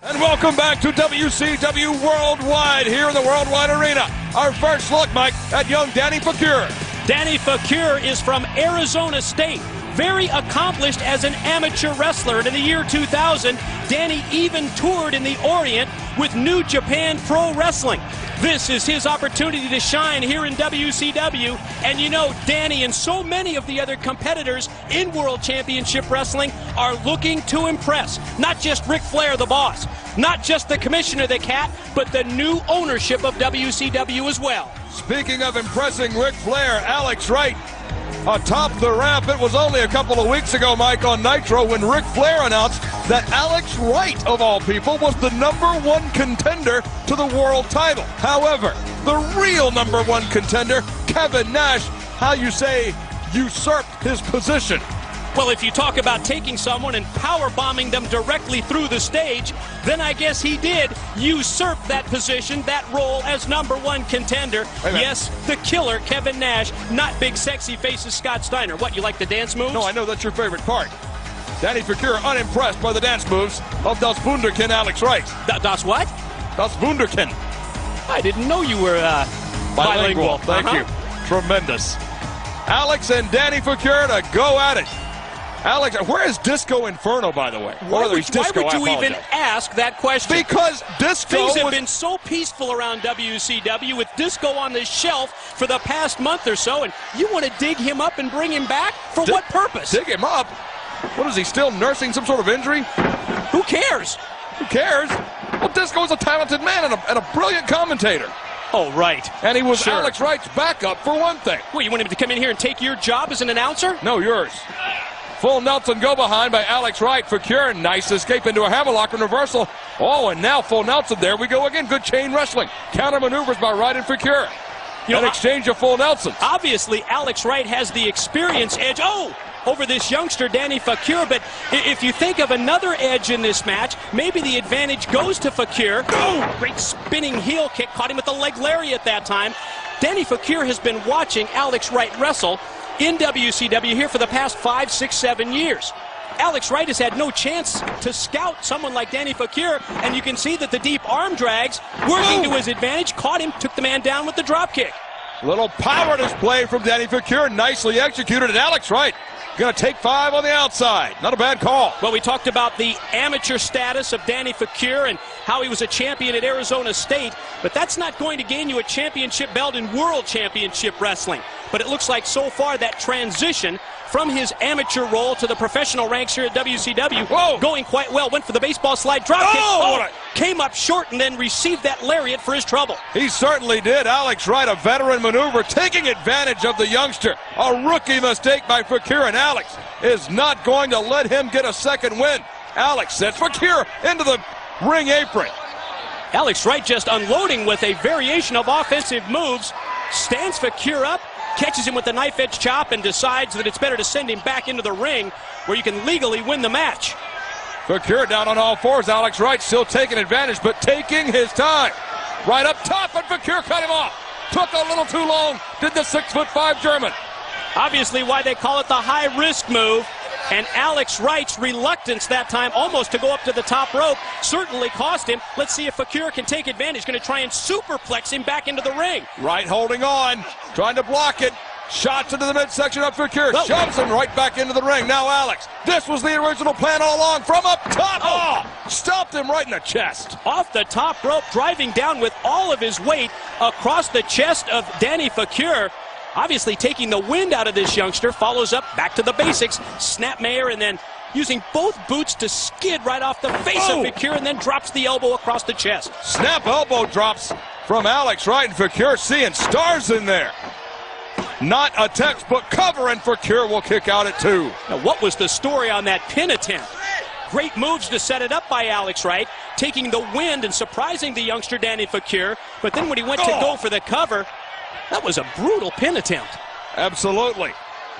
And welcome back to WCW Worldwide here in the Worldwide Arena. Our first look, Mike, at young Danny Facure. Danny Facure is from Arizona State. Very accomplished as an amateur wrestler. And in the year 2000, Danny even toured in the Orient with New Japan Pro Wrestling. This is his opportunity to shine here in WCW. And you know, Danny and so many of the other competitors in World Championship Wrestling are looking to impress. Not just Ric Flair, the boss. Not just the commissioner, the cat, but the new ownership of WCW as well. Speaking of impressing Ric Flair, Alex Wright atop the ramp. It was only a couple of weeks ago, Mike, on Nitro when Ric Flair announced that Alex Wright, of all people, was the #1 contender to the world title. However, the real #1 contender, Kevin Nash, how you say, usurped his position. Well, if you talk about taking someone and power bombing them directly through the stage, then I guess he did usurp that position, that role as #1 contender. Amen. Yes, the killer, Kevin Nash, not big sexy faces Scott Steiner. What, you like the dance moves? No, I know that's your favorite part. Danny Facure unimpressed by the dance moves of Das Wunderkind Alex Wright. Das what? Das Wunderkind. I didn't know you were bilingual. Thank you. Tremendous. Alex and Danny Facure to go at it. Alex, where is Disco Inferno, by the way? Why would you even ask that question? Because Disco Things have been so peaceful around WCW with Disco on the shelf for the past month or so, and you want to dig him up and bring him back? For what purpose? Dig him up? What, is he still nursing some sort of injury? Who cares? Who cares? Well, Disco is a talented man and a brilliant commentator. Oh, right. And he was Alex Wright's backup, for one thing. Well, you want him to come in here and take your job as an announcer? No, yours. Full Nelson go behind by Alex Wright. Facure, nice escape into a hammerlock and reversal. Oh, and now full Nelson. There we go again. Good chain wrestling. Counter maneuvers by Wright and Facure. An exchange of full Nelsons. Obviously, Alex Wright has the experience edge. Oh! Over this youngster, Danny Facure. But if you think of another edge in this match, maybe the advantage goes to Facure. Oh! Great spinning heel kick. Caught him with the leg lariat that time. Danny Facure has been watching Alex Wright wrestle in WCW here for the past 5, 6, 7 years. Alex Wright has had no chance to scout someone like Danny Facure, and you can see that the deep arm drags working to his advantage. Caught him, took the man down with the drop kick. Little power display from Danny Facure, nicely executed, and Alex Wright going to take 5 on the outside. Not a bad call. Well, we talked about the amateur status of Danny Facure and how he was a champion at Arizona State, but that's not going to gain you a championship belt in World Championship Wrestling. But it looks like so far that transition from his amateur role to the professional ranks here at WCW going quite well. Went for the baseball slide drop kick. Came up short and then received that lariat for his trouble. He certainly did. Alex Wright, a veteran maneuver, taking advantage of the youngster. A rookie mistake by Facure, and Alex is not going to let him get a second win. Alex sets Facure into the ring apron. Alex Wright just unloading with a variation of offensive moves. Stands Facure up, catches him with the knife edge chop, and decides that it's better to send him back into the ring where you can legally win the match. Facure down on all fours. Alex Wright still taking advantage, but taking his time. Right up top, and Facure cut him off. Took a little too long. Did the 6'5" German. Obviously why they call it the high-risk move. And Alex Wright's reluctance that time almost to go up to the top rope certainly cost him. Let's see if Facure can take advantage. Going to try and superplex him back into the ring. Wright holding on, trying to block it. Shots into the midsection of Facure. Shoves him right back into the ring. Now Alex. This was the original plan all along. From up top. Stopped him right in the chest. Off the top rope, driving down with all of his weight across the chest of Danny Facure. Obviously taking the wind out of this youngster. Follows up back to the basics. Snapmare, and then using both boots to skid right off the face of Facure, and then drops the elbow across the chest. Snap elbow drops from Alex Wright, and Facure seeing stars in there. Not a textbook cover, and Facure will kick out at 2. Now, what was the story on that pin attempt? Great moves to set it up by Alex Wright, taking the wind and surprising the youngster Danny Facure. But then when he went to go for the cover, that was a brutal pin attempt. Absolutely.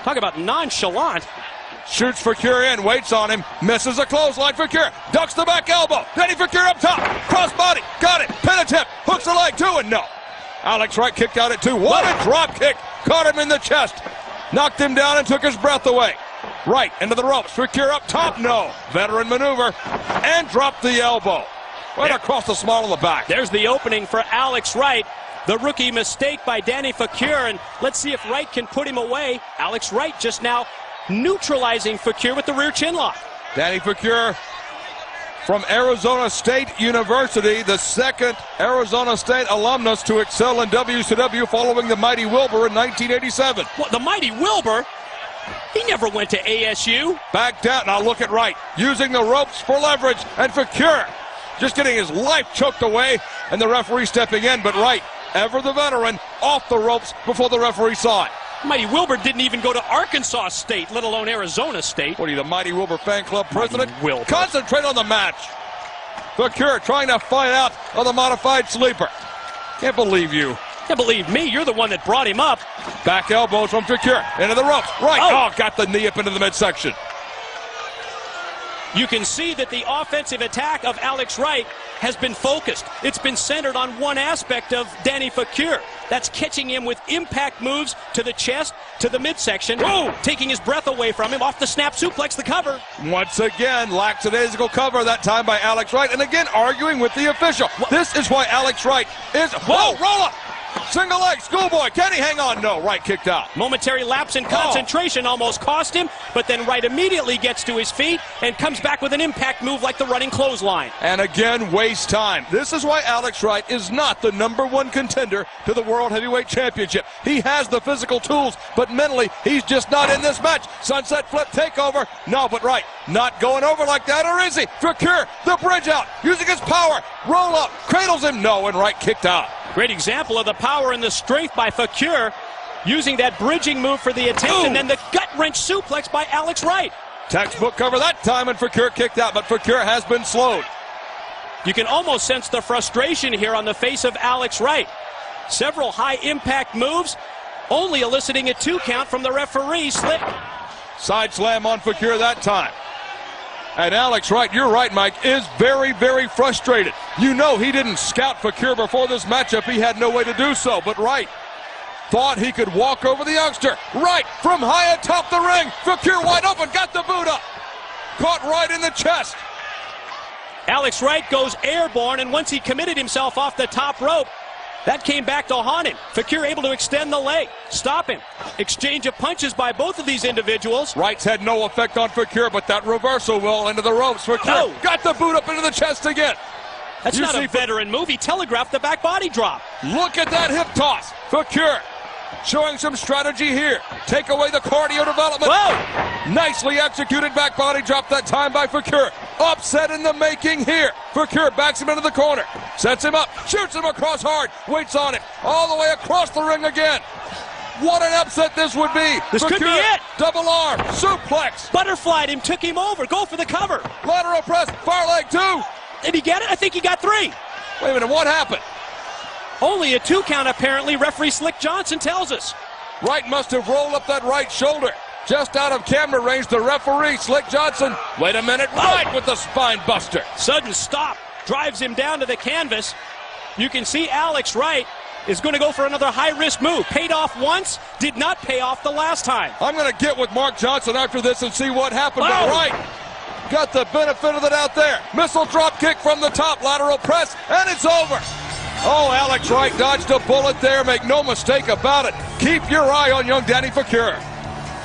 Talk about nonchalant. Shoots Facure in, waits on him, misses a clothesline. Facure ducks the back elbow. Danny Facure up top, crossbody, got it. Pin attempt, hooks the leg, 2, and no. Alex Wright kicked out at 2. What a drop kick. Caught him in the chest. Knocked him down and took his breath away. Right into the ropes. Facure up top, no. Veteran maneuver, and dropped the elbow. Right across the small of the back. There's the opening for Alex Wright. The rookie mistake by Danny Fakir, and let's see if Wright can put him away. Alex Wright just now neutralizing Fakir with the rear chin lock. Danny Fakir from Arizona State University, the second Arizona State alumnus to excel in WCW following the Mighty Wilbur in 1987. What, the Mighty Wilbur? He never went to ASU. Back down. Now look at Wright using the ropes for leverage, and Fakir just getting his life choked away, and the referee stepping in, but Wright, ever the veteran, off the ropes before the referee saw it. Mighty Wilbur didn't even go to Arkansas State, let alone Arizona State. What are you, the Mighty Wilbur fan club president? Mighty Wilbur. Concentrate on the match. Fakir trying to fight out of the modified sleeper. Can't believe you. Can't believe me, you're the one that brought him up. Back elbows from Fakir into the ropes. Right, got the knee up into the midsection. You can see that the offensive attack of Alex Wright has been focused. It's been centered on one aspect of Danny Fakir. That's catching him with impact moves to the chest, to the midsection, taking his breath away from him, off the snap suplex, the cover. Once again, lackadaisical cover that time by Alex Wright, and again arguing with the official. This is why Alex Wright is... Whoa, roll up! Single leg, schoolboy, can he hang on? No, Wright kicked out. Momentary lapse in concentration almost cost him, but then Wright immediately gets to his feet and comes back with an impact move like the running clothesline. And again, waste time. This is why Alex Wright is not the #1 contender to the World Heavyweight Championship. He has the physical tools, but mentally, he's just not in this match. Sunset flip takeover. No, but Wright not going over like that, or is he? Fakir, the bridge out, using his power. Roll up, cradles him. No, and Wright kicked out. Great example of the power and the strength by Fakir, using that bridging move for the attempt, and then the gut-wrench suplex by Alex Wright. Textbook cover that time, and Fakir kicked out, but Fakir has been slowed. You can almost sense the frustration here on the face of Alex Wright. Several high-impact moves, only eliciting a 2 count from the referee. Slip. Side slam on Fakir that time. And Alex Wright, you're right, Mike, is very, very frustrated. You know he didn't scout Fakir before this matchup. He had no way to do so. But Wright thought he could walk over the youngster. Wright from high atop the ring. Fakir wide open, got the boot up. Caught Wright in the chest. Alex Wright goes airborne, and once he committed himself off the top rope, that came back to haunt him. Fakir able to extend the leg, stop him. Exchange of punches by both of these individuals. Wright's had no effect on Fakir, but that reversal will into the ropes. Fakir got the boot up into the chest again. That's not a veteran move. He telegraphed the back body drop. Look at that hip toss. Fakir showing some strategy here. Take away the cardio development. Nicely executed back body drop that time by Fakir. Upset in the making here. Fakir backs him into the corner. Sets him up. Shoots him across hard. Waits on it. All the way across the ring again. What an upset this would be. This Fakir, could be it. Double arm. Suplex. Butterflied him. Took him over. Go for the cover. Lateral press. Far leg 2. Did he get it? I think he got 3. Wait a minute. What happened? Only a 2 count apparently. Referee Slick Johnson tells us. Wright must have rolled up that right shoulder. Just out of camera range, the referee, Slick Johnson. Wait a minute, Wright with the spine buster. Sudden stop, drives him down to the canvas. You can see Alex Wright is going to go for another high-risk move. Paid off once, did not pay off the last time. I'm going to get with Mark Johnson after this and see what happened. But Wright got the benefit of it out there. Missile drop kick from the top, lateral press, and it's over. Oh, Alex Wright dodged a bullet there. Make no mistake about it. Keep your eye on young Danny Fakir.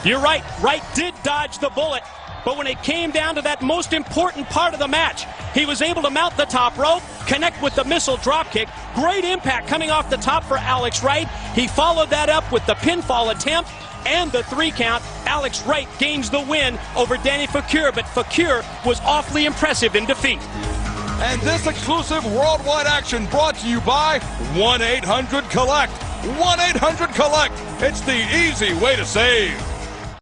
You're right. Wright did dodge the bullet, but when it came down to that most important part of the match, he was able to mount the top rope, connect with the missile drop kick. Great impact coming off the top for Alex Wright. He followed that up with the pinfall attempt and the 3 count. Alex Wright gains the win over Danny Fakir, but Fakir was awfully impressive in defeat. And this exclusive worldwide action brought to you by 1-800-COLLECT. 1-800-COLLECT. It's the easy way to save.